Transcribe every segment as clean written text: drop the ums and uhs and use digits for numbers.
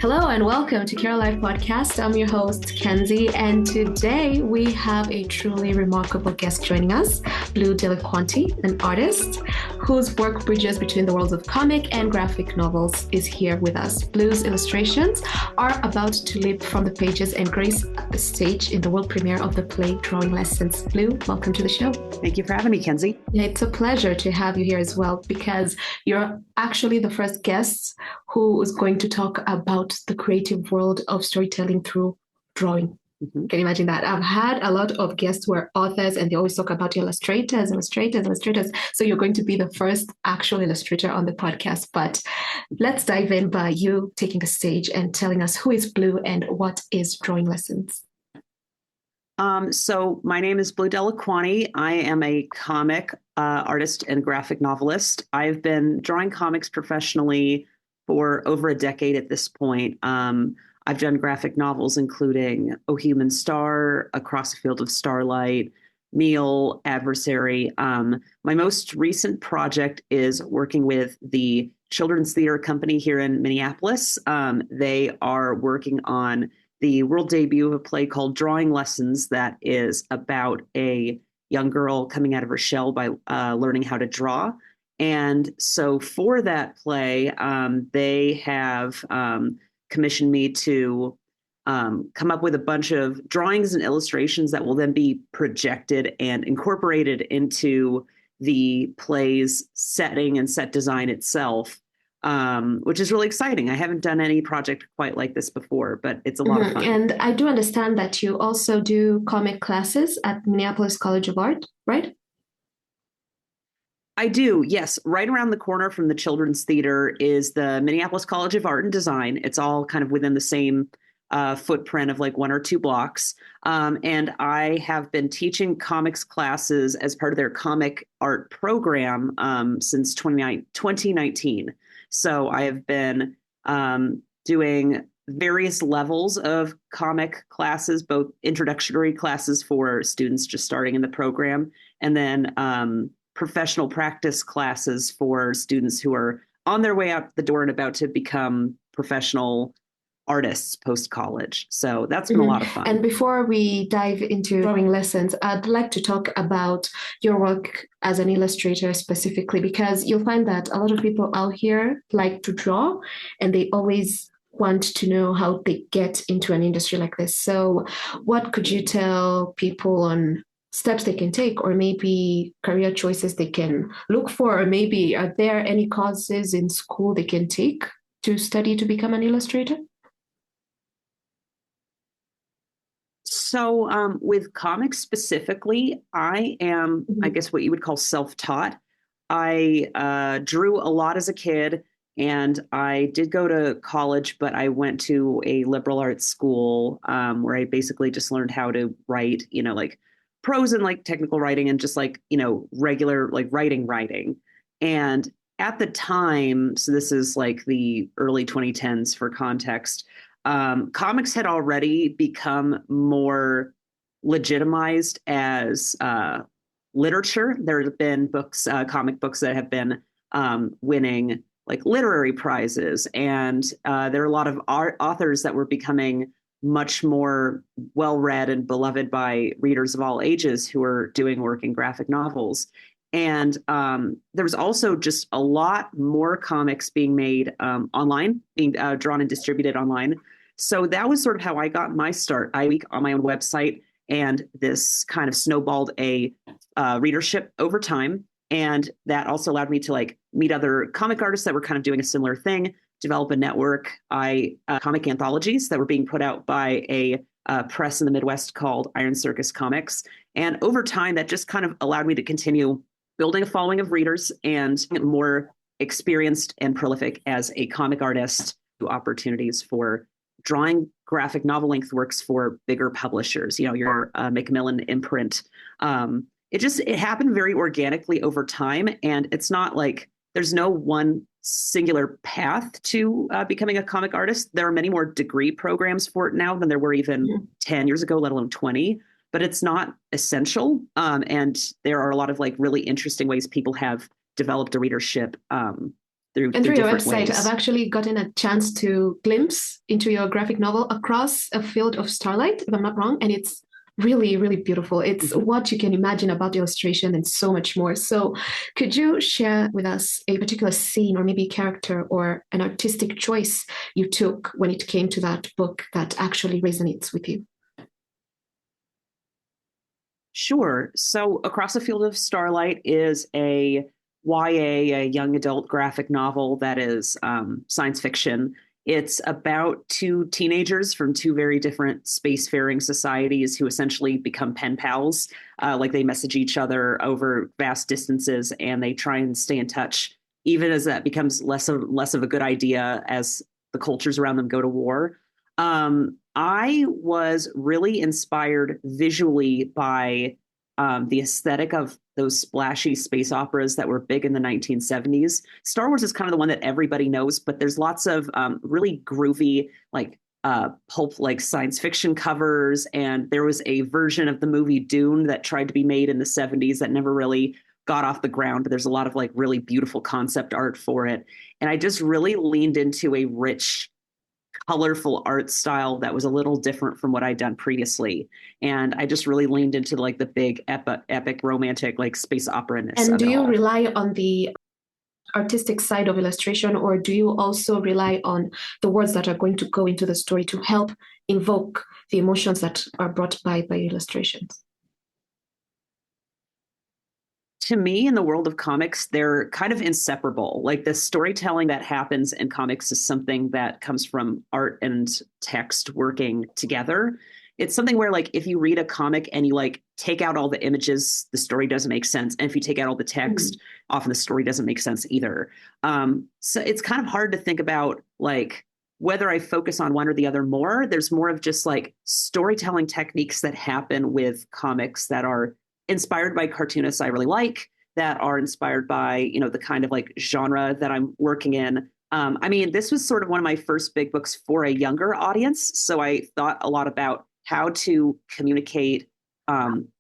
Hello and welcome to Care Life Podcast. I'm your host, Kenzie, and today we have a truly remarkable guest joining us, Blue Delliquanti, an artist whose work bridges between the worlds of comic and graphic novels, is here with us. Blue's illustrations are about to leap from the pages and grace the stage in the world premiere of the play Drawing Lessons. Blue, welcome to the show. Thank you for having me, Kenzie. It's a pleasure to have you here as well, because you're actually the first guest who is going to talk about the creative world of storytelling through drawing. Mm-hmm. Can you imagine that? I've had a lot of guests who are authors and they always talk about illustrators. So you're going to be the first actual illustrator on the podcast. But let's dive in by you taking the stage and telling us who is Blue and what is Drawing Lessons. So my name is Blue Delliquanti. I am a comic artist and graphic novelist. I've been drawing comics professionally for over a decade at this point. I've done graphic novels, including O Human Star, Across the Field of Starlight, Meal, Adversary. My most recent project is working with the Children's Theater Company here in Minneapolis. They are working on the world debut of a play called Drawing Lessons that is about a young girl coming out of her shell by learning how to draw. And so for that play, they have commissioned me to come up with a bunch of drawings and illustrations that will then be projected and incorporated into the play's setting and set design itself, which is really exciting. I haven't done any project quite like this before, but it's a lot of fun. And I do understand that you also do comic classes at Minneapolis College of Art, right? I do, yes. Right around the corner from the Children's Theater is the Minneapolis College of Art and Design. It's all kind of within the same footprint of like 1 or 2 blocks. And I have been teaching comics classes as part of their comic art program since 2019. So I have been doing various levels of comic classes, both introductory classes for students just starting in the program, and then professional practice classes for students who are on their way out the door and about to become professional artists post-college. So that's been a lot of fun. And before we dive into drawing lessons, I'd like to talk about your work as an illustrator specifically, because you'll find that a lot of people out here like to draw and they always want to know how they get into an industry like this. So what could you tell people on steps they can take, or maybe career choices they can look for, or maybe are there any courses in school they can take to study to become an illustrator? So with comics specifically, I am, I guess, what you would call self-taught. I drew a lot as a kid, and I did go to college, but I went to a liberal arts school where I basically just learned how to write, like prose and like technical writing and just like, regular like writing. And at the time, so this is like the early 2010s for context, comics had already become more legitimized as literature. There have been books, comic books that have been winning like literary prizes. And there are a lot of authors that were becoming much more well-read and beloved by readers of all ages who are doing work in graphic novels. And there was also just a lot more comics being made online, being drawn and distributed online. So that was sort of how I got my start. I week on my own website, and this kind of snowballed a readership over time. And that also allowed me to like meet other comic artists that were kind of doing a similar thing, develop a network. Comic anthologies that were being put out by a press in the Midwest called Iron Circus Comics. And over time, that just kind of allowed me to continue building a following of readers and more experienced and prolific as a comic artist, opportunities for drawing graphic novel length works for bigger publishers, your Macmillan imprint. It happened very organically over time. And it's not like there's no one singular path to becoming a comic artist. There are many more degree programs for it now than there were even 10 years ago, let alone 20, but it's not essential. And there are a lot of like really interesting ways people have developed a readership And through your different website, ways. I've actually gotten a chance to glimpse into your graphic novel Across a Field of Starlight, if I'm not wrong, and it's really, really beautiful. It's what you can imagine about the illustration and so much more. So could you share with us a particular scene or maybe character or an artistic choice you took when it came to that book that actually resonates with you? Sure. So Across a Field of Starlight is a YA, a young adult graphic novel that is science fiction. It's about two teenagers from two very different spacefaring societies who essentially become pen pals. Like they message each other over vast distances and they try and stay in touch, even as that becomes less of a good idea as the cultures around them go to war. I was really inspired visually by the aesthetic of those splashy space operas that were big in the 1970s. Star Wars is kind of the one that everybody knows, but there's lots of really groovy, like pulp, like science fiction covers. And there was a version of the movie Dune that tried to be made in the 70s that never really got off the ground, but there's a lot of like really beautiful concept art for it. And I just really leaned into a rich, colorful art style that was a little different from what I'd done previously. And I just really leaned into like the big epic romantic like space opera-ness And of do it you all. rely on the artistic side of illustration, or do you also rely on the words that are going to go into the story to help invoke the emotions that are brought by illustrations? To me, in the world of comics, they're kind of inseparable. Like the storytelling that happens in comics is something that comes from art and text working together. It's something where, like, if you read a comic and you like take out all the images, the story doesn't make sense. And if you take out all the text, often the story doesn't make sense either. So it's kind of hard to think about like whether I focus on one or the other more. There's more of just like storytelling techniques that happen with comics that are inspired by cartoonists I really like, that are inspired by, you know, the kind of like genre that I'm working in. I mean, this was sort of one of my first big books for a younger audience. So I thought a lot about how to communicate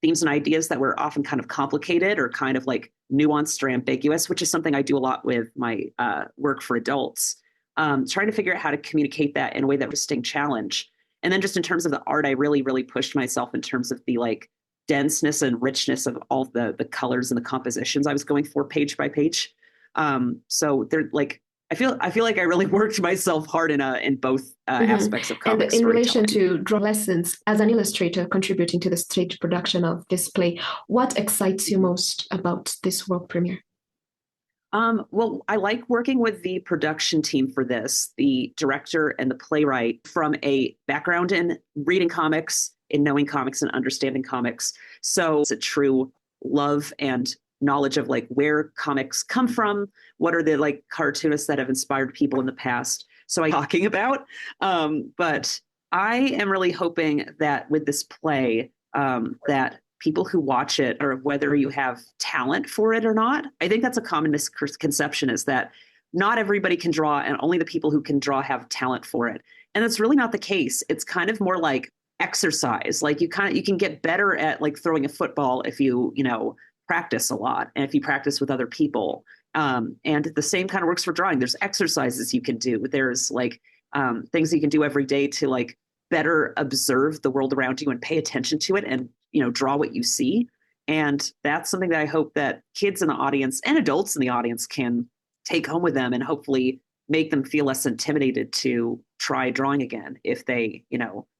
themes and ideas that were often kind of complicated or kind of like nuanced or ambiguous, which is something I do a lot with my work for adults. Trying to figure out how to communicate that in a way that was a distinct challenge. And then just in terms of the art, I really, really pushed myself in terms of the like denseness and richness of all the colors and the compositions I was going for page by page. So they're like, I feel like I really worked myself hard in both aspects of comic And in relation storytelling. to draw lessons, as an illustrator contributing to the stage production of this play, what excites you most about this world premiere? Well, I like working with the production team for this, the director and the playwright, from a background in reading comics, in knowing comics and understanding comics. So it's a true love and knowledge of like where comics come from, what are the like cartoonists that have inspired people in the past. So I'm talking about, but I am really hoping that with this play, that people who watch it, or whether you have talent for it or not. I think that's a common misconception, is that not everybody can draw and only the people who can draw have talent for it. And that's really not the case. It's kind of more like exercise. Like you can get better at like throwing a football if you practice a lot and if you practice with other people. And the same kind of works for drawing. There's exercises you can do. There's like things you can do every day to like better observe the world around you and pay attention to it and draw what you see. And that's something that I hope that kids in the audience and adults in the audience can take home with them and hopefully make them feel less intimidated to try drawing again if they,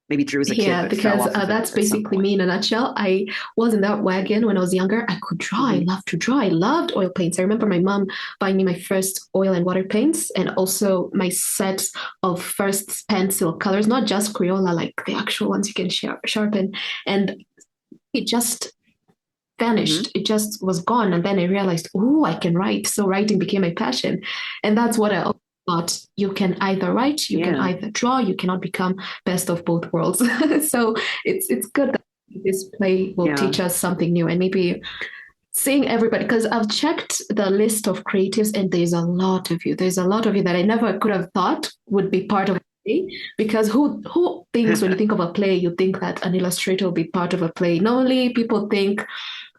maybe drew as a kid. Yeah, But fell because off of that's it at some basically point. me in a nutshell. I was in that wagon when I was younger. I could draw. I loved to draw. I loved oil paints. I remember my mom buying me my first oil and water paints and also my set of first pencil colors, not just Crayola, like the actual ones you can sharpen. And it just vanished. It just was gone. And then I realized, oh, I can write. So writing became my passion. And that's what I thought. You can either write, you can either draw, you cannot become best of both worlds. So it's good that this play will teach us something new and maybe seeing everybody, because I've checked the list of creatives and there's a lot of you. There's a lot of you that I never could have thought would be part of a play, because who thinks when you think of a play, you think that an illustrator will be part of a play. Normally people think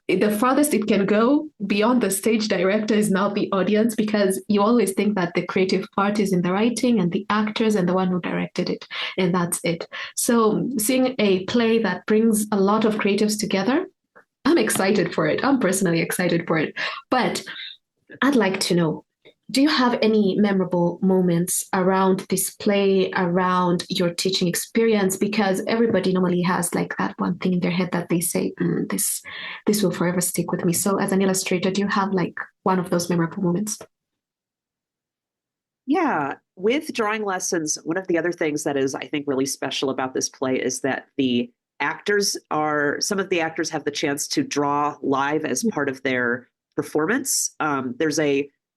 the farthest it can go beyond the stage director is now the audience, because you always think that the creative part is in the writing and the actors and the one who directed it, and that's it. So seeing a play that brings a lot of creatives together, I'm excited for it. I'm personally excited for it. But I'd like to know, do you have any memorable moments around this play, around your teaching experience? Because everybody normally has like that one thing in their head that they say, this will forever stick with me. So as an illustrator, do you have like one of those memorable moments? Yeah, with drawing lessons, one of the other things that is, I think, really special about this play is that some of the actors have the chance to draw live as part of their performance. There's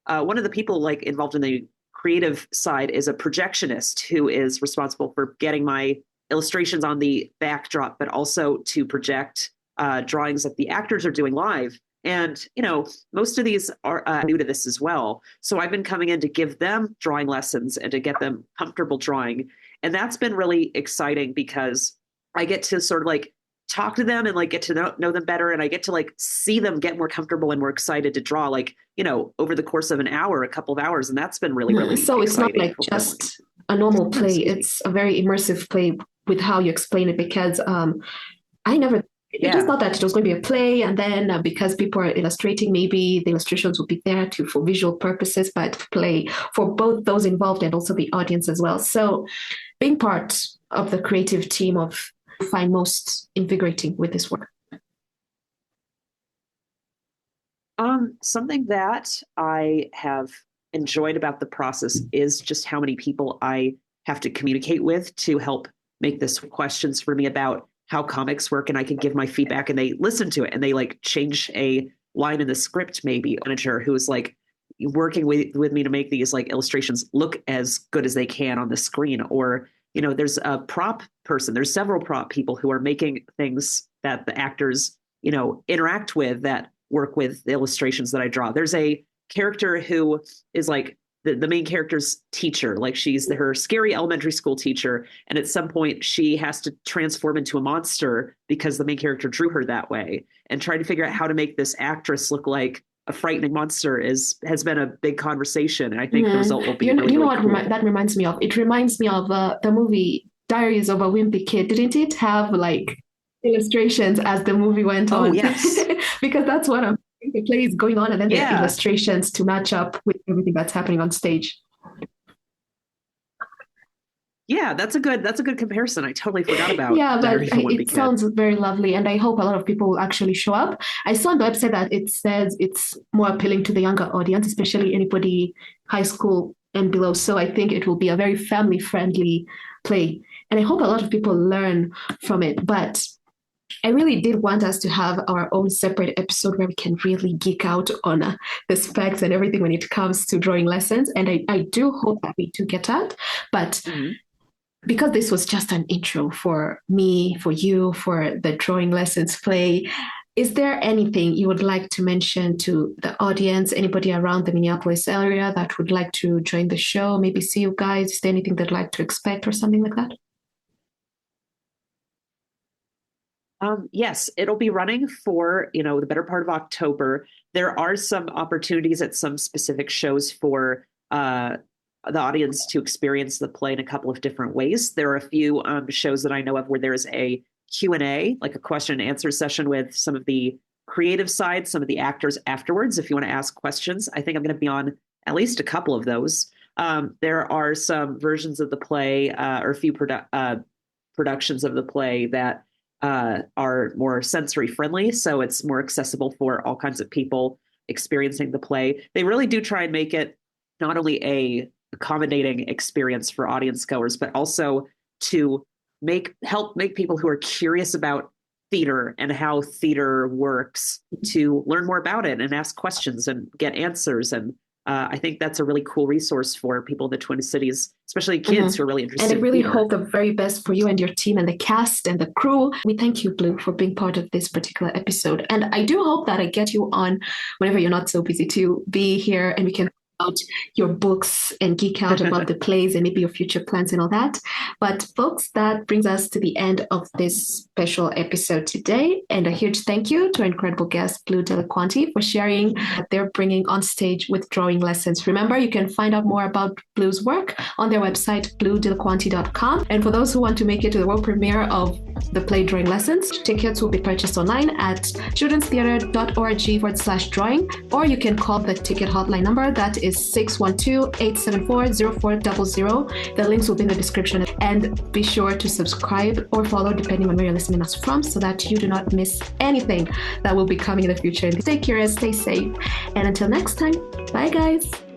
one of the people like involved in the creative side is a projectionist who is responsible for getting my illustrations on the backdrop, but also to project drawings that the actors are doing live. And, most of these are new to this as well. So I've been coming in to give them drawing lessons and to get them comfortable drawing. And that's been really exciting because I get to sort of like talk to them and like get to know them better. And I get to like see them get more comfortable and more excited to draw, like, over the course of an hour, a couple of hours. And that's been really, really So it's not like just a normal play. It's a very immersive play with how you explain it, because I just thought that it was going to be a play, and then because people are illustrating, maybe the illustrations will be there for visual purposes, but play for both those involved and also the audience as well. So being part of the creative team of find most invigorating with this work? Something that I have enjoyed about the process is just how many people I have to communicate with to help make this questions for me about how comics work, and I can give my feedback and they listen to it and they like change a line in the script, maybe a manager who is like working with me to make these like illustrations look as good as they can on the screen. Or, there's a prop person, there's several prop people who are making things that the actors, interact with, that work with the illustrations that I draw. There's a character who is like the main character's teacher, like she's her scary elementary school teacher. And at some point she has to transform into a monster because the main character drew her that way, and trying to figure out how to make this actress look like a frightening monster has been a big conversation. And I think the result will be really what cool. That reminds me of? It reminds me of the movie Diaries of a Wimpy Kid. Didn't it have like illustrations as the movie went on? Oh, yes. Because that's what the play is going on, and then there are illustrations to match up with everything that's happening on stage. Yeah, that's a good comparison. I totally forgot about. Yeah, but it sounds very lovely, and I hope a lot of people will actually show up. I saw on the website that it says it's more appealing to the younger audience, especially anybody high school and below. So I think it will be a very family-friendly play, and I hope a lot of people learn from it. But I really did want us to have our own separate episode where we can really geek out on the specs and everything when it comes to drawing lessons. And I do hope that we do get that. But because this was just an intro for me, for you, for the drawing lessons play, is there anything you would like to mention to the audience, anybody around the Minneapolis area that would like to join the show, maybe see you guys? Is there anything they'd like to expect or something like that? Yes, it'll be running for, the better part of October. There are some opportunities at some specific shows for the audience to experience the play in a couple of different ways. There are a few shows that I know of where there's a Q&A, like a question and answer session with some of the creative side, some of the actors afterwards, if you want to ask questions. I think I'm going to be on at least a couple of those. There are some versions of the play or a few productions of the play that are more sensory friendly. So it's more accessible for all kinds of people experiencing the play. They really do try and make it not only a accommodating experience for audience goers, but also to help make people who are curious about theater and how theater works to learn more about it and ask questions and get answers. And I think that's a really cool resource for people in the Twin Cities, especially kids who are really interested. And I really hope the very best for you and your team and the cast and the crew. We thank you, Blue, for being part of this particular episode. And I do hope that I get you on whenever you're not so busy to be here and we can about your books and geek out about the plays and maybe your future plans and all that. But folks, that brings us to the end of this special episode today. And a huge thank you to our incredible guest, Blue Delliquanti, for sharing what they're bringing on stage with drawing lessons. Remember, you can find out more about Blue's work on their website, bluedelliquanti.com. And for those who want to make it to the world premiere of the play Drawing Lessons, tickets will be purchased online at studentstheatre.org/drawing, or you can call the ticket hotline number. That is 612-874-0400. The links will be in the description. And be sure to subscribe or follow depending on where you're listening us from so that you do not miss anything that will be coming in the future. Stay curious, stay safe. And until next time, bye guys.